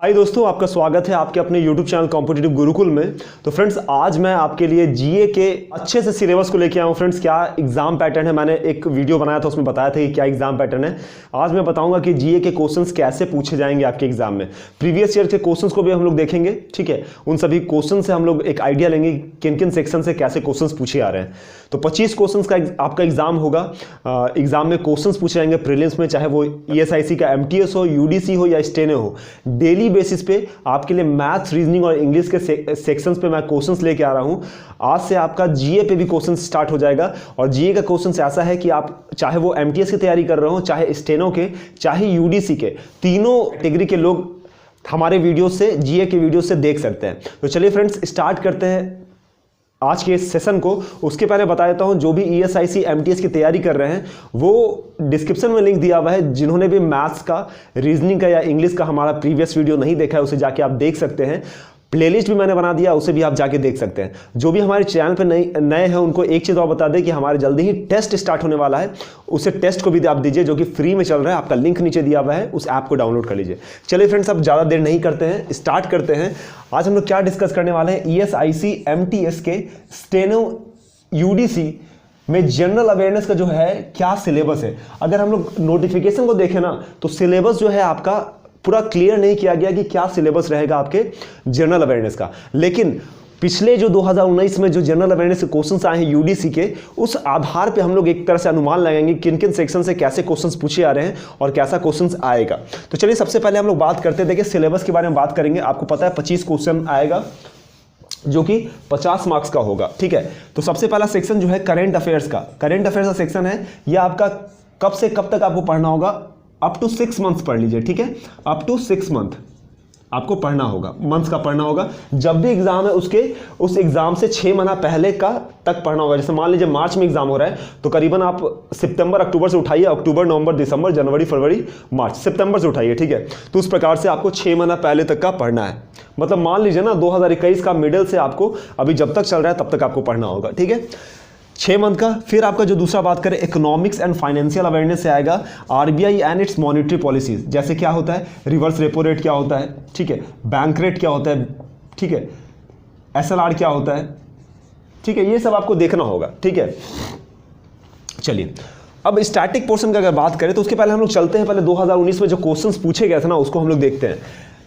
हाय दोस्तों, आपका स्वागत है आपके अपने YouTube चैनल कॉम्पिटिटिव गुरुकुल में। तो फ्रेंड्स, आज मैं आपके लिए जीए के अच्छे से सिलेबस को लेके आया हूँ। फ्रेंड्स, क्या एग्जाम पैटर्न है, मैंने एक वीडियो बनाया था उसमें बताया था कि क्या एग्जाम पैटर्न है। आज मैं बताऊंगा कि जीए के क्वेश्चंस कैसे पूछे जाएंगे आपके एग्जाम में। प्रीवियस ईयर के क्वेश्चंस को भी हम लोग देखेंगे, ठीक है। उन सभी क्वेश्चन से हम लोग एक आइडिया लेंगे किन किन सेक्शन से कैसे क्वेश्चन पूछे आ रहे हैं। तो 25 क्वेश्चन का आपका एग्जाम होगा। एग्जाम में क्वेश्चन पूछे जाएंगे प्रीलिम्स में, चाहे वो ESIC का MTS हो, UDC हो या स्टेनो हो। डेली बेसिस पे आपके लिए मैथ्स, रीजनिंग और इंग्लिश के सेक्शंस पे मैं क्वेश्चंस लेके आ रहा हूं। आज से आपका जीए पे भी क्वेश्चन स्टार्ट हो जाएगा। और जीए का क्वेश्चन ऐसा है कि आप चाहे वो MTS की तैयारी कर रहे हो, चाहे स्टेनो के, चाहे UDC के, तीनों कैटेगरी के लोग हमारे वीडियो से, जीए के वीडियो से देख सकते हैं। तो चलिए फ्रेंड्स, स्टार्ट करते हैं आज के इस सेशन को। उसके पहले बता देता हूं, जो भी ESIC MTS की तैयारी कर रहे हैं वो डिस्क्रिप्शन में लिंक दिया हुआ है। जिन्होंने भी मैथ्स का, रीजनिंग का या इंग्लिश का हमारा प्रीवियस वीडियो नहीं देखा है, उसे जाके आप देख सकते हैं। प्लेलिस्ट भी मैंने बना दिया, उसे भी आप जाके देख सकते हैं। जो भी हमारे चैनल पर नए हैं उनको एक चीज़ और बता दें कि हमारे जल्दी ही टेस्ट स्टार्ट होने वाला है। उसे टेस्ट को भी आप दीजिए, जो कि फ्री में चल रहा है। आपका लिंक नीचे दिया हुआ है, उस ऐप को डाउनलोड कर लीजिए। चलिए फ्रेंड्स, अब ज़्यादा देर नहीं करते हैं, स्टार्ट करते हैं। आज हम लोग क्या डिस्कस करने वाले हैं, ESIC MTS के स्टेनो UDC में जनरल अवेयरनेस का जो है क्या सिलेबस है। अगर हम लोग नोटिफिकेशन को देखें ना, तो सिलेबस जो है आपका पूरा क्लियर नहीं किया गया कि क्या सिलेबस रहेगा आपके जनरल अवेयरनेस का। लेकिन पिछले जो 2019 में जो जनरल अवेयरनेस के क्वेश्चंस आए हैं UDC के, उस आधार पे हम लोग एक तरह से अनुमान लगाएंगे किन किन सेक्शन से कैसे क्वेश्चंस पूछे आ रहे हैं और कैसा क्वेश्चंस आएगा। तो चलिए सबसे पहले हम लोग बात करते हैं। देखिए, सिलेबस के बारे में बात करेंगे। आपको पता है 25 क्वेश्चन आएगा जो कि 50 मार्क्स का होगा, ठीक है। तो सबसे पहला सेक्शन जो है करेंट अफेयर्स का। करेंट अफेयर्स का सेक्शन है, यह आपका कब से कब तक आपको पढ़ना होगा, अप टू 6 मंथ्स पढ़ लीजिए, ठीक है। अप टू 6 मंथ आपको पढ़ना होगा, मंथ्स का पढ़ना होगा। जब भी एग्जाम है उस एग्जाम से 6 महीना पहले का तक पढ़ना होगा। जैसे मान लीजिए मार्च में एग्जाम हो रहा है, तो करीबन आप सितंबर अक्टूबर से उठाइए, अक्टूबर नवंबर दिसंबर जनवरी फरवरी मार्च, सितंबर से उठाइए, ठीक है। तो उस प्रकार से आपको 6 महीना पहले तक का पढ़ना है। मतलब मान लीजिए ना 2021 का मिडिल से आपको अभी जब तक चल रहा है तब तक आपको पढ़ना होगा, ठीक है। 6 मंथ का। फिर आपका जो दूसरा बात करें, इकोनॉमिक्स एंड फाइनेंशियल अवेयरनेस से आएगा। RBI and it's monetary policies, जैसे क्या होता है, रिवर्स रेपो रेट क्या होता है, ठीक है, बैंक रेट क्या होता है, ठीक है, SLR क्या होता है, ठीक है, ये सब आपको देखना होगा, ठीक है। चलिए, अब स्टैटिक पोर्शन का अगर बात करें तो उसके पहले हम लोग चलते हैं, पहले 2019 में जो क्वेश्चंस पूछे गए थे ना, उसको हम लोग देखते हैं।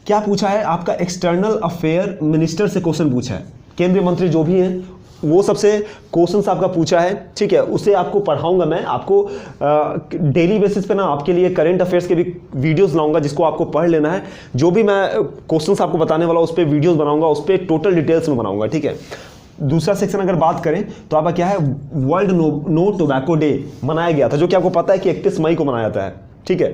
क्या पूछा है आपका, एक्सटर्नल अफेयर मिनिस्टर से क्वेश्चन पूछा है। केंद्रीय मंत्री जो भी हैं वो सबसे क्वेश्चंस आपका पूछा है, ठीक है। उसे आपको पढ़ाऊंगा मैं, आपको डेली बेसिस पे ना आपके लिए करंट अफेयर्स के भी वीडियोस लाऊंगा, जिसको आपको पढ़ लेना है। जो भी मैं क्वेश्चंस आपको बताने वाला उस पर वीडियोस बनाऊंगा, उस पर टोटल डिटेल्स में बनाऊंगा, ठीक है। दूसरा सेक्शन अगर बात करें तो आपका क्या है, वर्ल्ड नो टोबैको डे मनाया गया था, जो कि आपको पता है कि 31 मई को मनाया जाता है, ठीक है,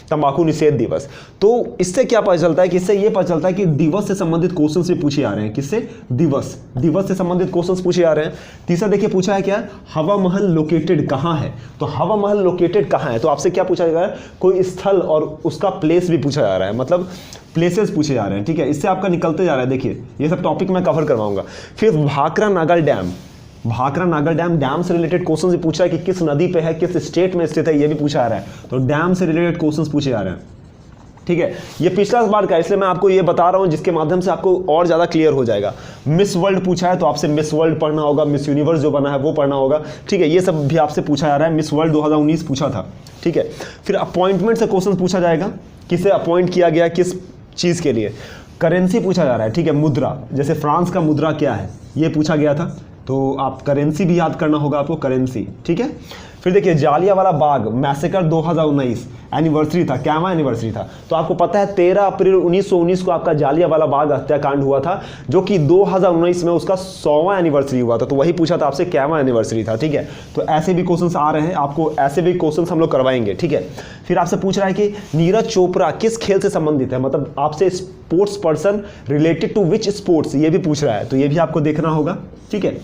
तंबाकू निषेध दिवस। तो इससे क्या पता चलता है कि इससे ये पता चलता है कि दिवस से संबंधित क्वेश्चंस भी पूछे आ रहे हैं। किससे, दिवस से संबंधित क्वेश्चंस पूछे आ रहे हैं। तीसरा देखिए पूछा है क्या, हवा महल लोकेटेड कहाँ है। तो हवा महल लोकेटेड कहाँ है, तो आपसे क्या पूछा जा रहा है, कोई स्थल और उसका प्लेस भी पूछा जा रहा है, मतलब प्लेसेस पूछे जा रहे हैं, ठीक है। इससे आपका निकलते जा रहा है। देखिए, ये सब टॉपिक मैं कवर करवाऊंगा। फिर भाखरा नागल डैम से रिलेटेड क्वेश्चन भी पूछा है कि किस नदी पे है, किस स्टेट में स्थित है, ये भी पूछा जा रहा है। तो डैम से रिलेटेड क्वेश्चंस पूछे जा रहे हैं, ठीक है। ये पिछला बार का, इसलिए मैं आपको ये बता रहा हूं जिसके माध्यम से आपको और ज्यादा क्लियर हो जाएगा। मिस वर्ल्ड पूछा है, तो आपसे मिस वर्ल्ड पढ़ना होगा, मिस यूनिवर्स जो बना है वो पढ़ना होगा, ठीक है। ये सब भी आपसे पूछा जा रहा है। मिस वर्ल्ड 2019 पूछा था, ठीक है। फिर अपॉइंटमेंट से क्वेश्चन पूछा जाएगा, किसे अपॉइंट किया गया, किस चीज के लिए। करेंसी पूछा जा रहा है, ठीक है, मुद्रा, जैसे फ्रांस का मुद्रा क्या है, ये पूछा गया था। तो आप करेंसी भी याद करना होगा आपको, करेंसी, ठीक है। फिर देखिए, जालियांवाला बाग मैसेकर 2019 एनिवर्सरी था, कैवा एनिवर्सरी था। तो आपको पता है 13 अप्रैल 1919 को आपका जालियांवाला बाग हत्याकांड हुआ था, जो कि 2019 में उसका 100वां एनिवर्सरी हुआ था। तो वही पूछा था आपसे, कैवा एनिवर्सरी था, ठीक है। तो ऐसे भी क्वेश्चंस आ रहे हैं, आपको ऐसे भी क्वेश्चंस हम लोग करवाएंगे, ठीक है। फिर आपसे पूछ रहा है कि नीरज चोपड़ा किस खेल से संबंधित है, मतलब आपसे sports person related to which sports, ये भी पूछ रहा है। तो ये भी आपको देखना होगा, ठीक है।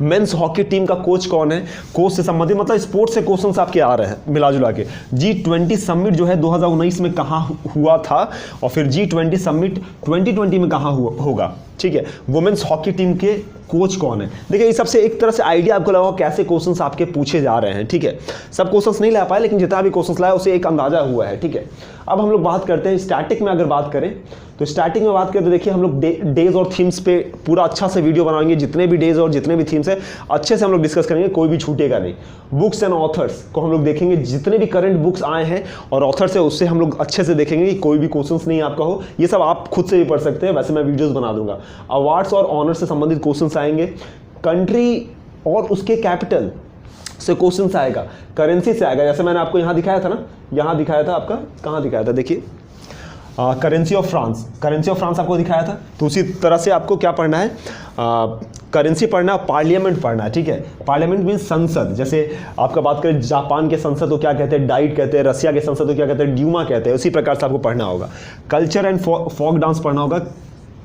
मेंस हॉकी टीम का कोच कौन है, कोच से संबंधित मतलब स्पोर्ट्स से क्वेश्चंस आपके आ रहे हैं मिला जुला के। G20 समिट जो है 2019 में कहाँ हुआ था और फिर G20 समिट 2020 में कहाँ होगा, ठीक है। वुमेन्स हॉकी टीम के कोच कौन है। देखिए इस सबसे एक तरह से आइडिया आपको लगा कैसे क्वेश्चंस आपके पूछे जा रहे हैं, ठीक है। सब क्वेश्चंस नहीं ला पाए लेकिन जितना भी क्वेश्चंस लाया उसे एक अंदाजा हुआ है, ठीक है। अब हम लोग बात करते हैं स्टैटिक में। अगर बात करें तो स्टैटिक में बात करें तो देखिए हम लोग डेज और थीम्स पे पूरा अच्छा से वीडियो बनाएंगे। जितने भी डेज और जितने भी थीम्स है अच्छे से हम लोग डिस्कस करेंगे, कोई भी छूटेगा नहीं। बुक्स एंड ऑथर्स को हम लोग देखेंगे, जितने भी करंट बुक्स आए हैं और ऑथर्स है उससे हम लोग अच्छे से देखेंगे कि कोई भी क्वेश्चंस नहीं आपका हो। ये सब आप खुद से भी पढ़ सकते हैं, वैसे मैं वीडियोस बना दूंगा। अवार्ड्स और ऑनर से संबंधित क्वेश्चंस आएंगे, कंट्री और उसके कैपिटल से क्वेश्चंस आएगा, करेंसी से आएगा। जैसे मैंने आपको यहाँ दिखाया था ना, यहाँ दिखाया था, आपका कहाँ दिखाया था, देखिए currency of France, currency of France आपको दिखाया था। तो उसी तरह से आपको क्या पढ़ना है, करेंसी पढ़ना है, पार्लियामेंट पढ़ना है, ठीक है। पार्लियामेंट मीन्स संसद। जैसे आपका बात करें जापान के संसद को क्या कहते हैं, डाइट कहते हैं, रसिया के संसद को क्या कहते हैं, ड्यूमा कहते हैं। उसी प्रकार से आपको पढ़ना होगा। कल्चर एंड फोक डांस पढ़ना होगा,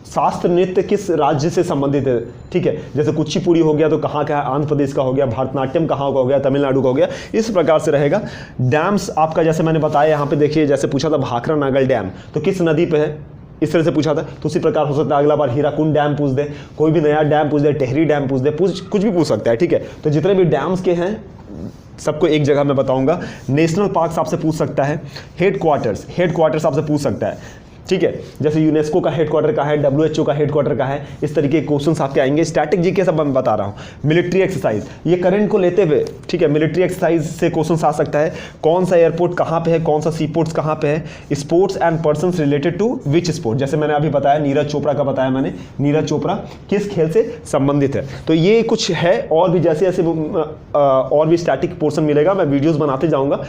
शास्त्र नृत्य किस राज्य से संबंधित है, ठीक है। जैसे कुचिपुड़ी हो गया तो कहाँ का है, आंध्र प्रदेश का हो गया, भरतनाट्यम कहाँ का हो गया, तमिलनाडु का हो गया, इस प्रकार से रहेगा। डैम्स आपका जैसे मैंने बताया यहाँ पे देखिए, जैसे पूछा था भाखरा नागल डैम तो किस नदी पे है, इस तरह से पूछा था। तो उसी प्रकार हो सकता है अगला बार हीराकुंड डैम पूछ दे, कोई भी नया डैम पूछ दे, टेहरी डैम पूछ दे, कुछ भी पूछ सकता है, ठीक है। तो जितने भी डैम्स के हैं सबको एक जगह मैं बताऊंगा। नेशनल पार्क आपसे पूछ सकता है, हेडक्वार्टर्स आपसे पूछ सकता है, ठीक है। जैसे यूनेस्को का हेडक्वार्टर का है, WHO का हेडक्वार्टर का है, इस तरीके के क्वेश्चंस आपके आएंगे। स्टैटिक जीके सब मैं बता रहा हूँ। मिलिट्री एक्सरसाइज, ये करंट को लेते हुए, ठीक है, मिलिट्री एक्सरसाइज से क्वेश्चंस आ सकता है। कौन सा एयरपोर्ट कहाँ पे है, कौन सा सी पोर्ट्स कहाँ पे है, sports and persons related to which sport. जैसे मैंने अभी बताया नीरज चोपड़ा का बताया मैंने, नीरज चोपड़ा किस खेल से संबंधित है। तो ये कुछ है और भी जैसे जैसे और भी स्टैटिक पोर्शन मिलेगा, मैं वीडियोज़ बनाते जाऊँगा,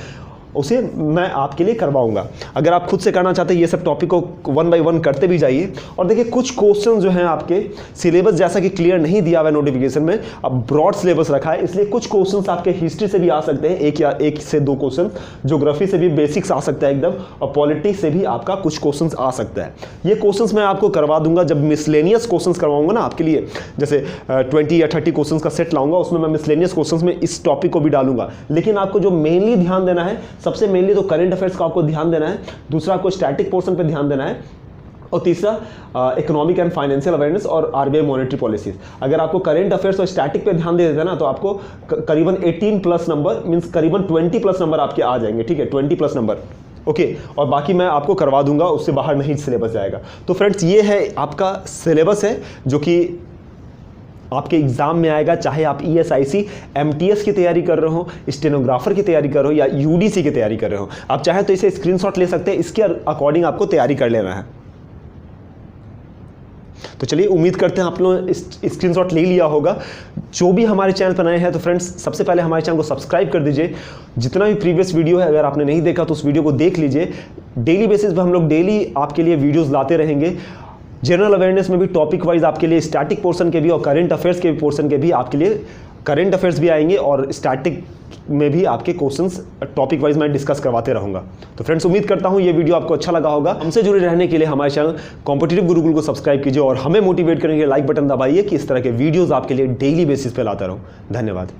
उसे मैं आपके लिए करवाऊंगा। अगर आप खुद से करना चाहते हैं ये सब टॉपिक को 1 बाय 1 करते भी जाइए। और देखिए कुछ क्वेश्चन जो हैं आपके सिलेबस जैसा कि क्लियर नहीं दिया हुआ है नोटिफिकेशन में, अब ब्रॉड सिलेबस रखा है, इसलिए कुछ क्वेश्चंस आपके हिस्ट्री से भी आ सकते हैं, एक से दो क्वेश्चन, ज्योग्राफी से भी बेसिक्स आ सकता है एकदम, और पॉलिटिक्स से भी आपका कुछ क्वेश्चन आ सकता है। ये क्वेश्चन मैं आपको करवा दूंगा जब मिसलेनियस क्वेश्चन करवाऊंगा ना आपके लिए, जैसे 20 या 30 क्वेश्चन का सेट लाऊंगा, उसमें मैं मिसलेनियस क्वेश्चन में इस टॉपिक को भी डालूंगा। लेकिन आपको जो मेनली ध्यान देना है, सबसे मेनली तो करंट अफेयर्स का आपको ध्यान देना है, दूसरा आपको स्टैटिक पोर्शन पे ध्यान देना है, और तीसरा इकोनॉमिक एंड फाइनेंशियल अवेयरनेस और RBI मॉनेटरी पॉलिसीज। अगर आपको करंट अफेयर्स और स्टैटिक पे ध्यान दे देते हैं ना, तो आपको करीबन 18 प्लस नंबर मींस करीबन 20 प्लस नंबर आपके आ जाएंगे, ठीक है, 20 प्लस नंबर, ओके। और बाकी मैं आपको करवा दूंगा, उससे बाहर नहीं सिलेबस जाएगा। तो फ्रेंड्स ये है आपका सिलेबस है जो कि आपके एग्जाम में आएगा, चाहे आप ESIC MTS की तैयारी कर रहे हो, स्टेनोग्राफर की तैयारी कर रहे हो, या UDC की तैयारी कर रहे हो। आप चाहे तो इसे स्क्रीनशॉट ले सकते हैं, इसके अकॉर्डिंग आपको तैयारी कर लेना है। तो चलिए उम्मीद करते हैं आप लोगों ने स्क्रीनशॉट ले लिया होगा। जो भी हमारे चैनल पर नए हैं तो फ्रेंड्स सबसे पहले हमारे चैनल को सब्सक्राइब कर दीजिए। जितना भी प्रीवियस वीडियो है अगर आपने नहीं देखा तो उस वीडियो को देख लीजिए। डेली बेसिस पे हम लोग डेली आपके लिए वीडियोस लाते रहेंगे। जनरल अवेयरनेस में भी टॉपिक वाइज आपके लिए स्टैटिक पोर्शन के भी और करंट अफेयर्स के पोर्शन के भी आपके लिए करंट अफेयर्स भी आएंगे, और स्टैटिक में भी आपके क्वेश्चंस टॉपिक वाइज मैं डिस्कस करवाते रहूंगा। तो फ्रेंड्स उम्मीद करता हूं ये वीडियो आपको अच्छा लगा होगा। हमसे जुड़े रहने के लिए हमारे चैनल कॉम्पिटिटिव गुरुकुल को सब्सक्राइब कीजिए और हमें मोटिवेट करने के लिए लाइक बटन दबाइए कि इस तरह के वीडियोस आपके लिए डेली बेसिस पे लाता रहूं। धन्यवाद।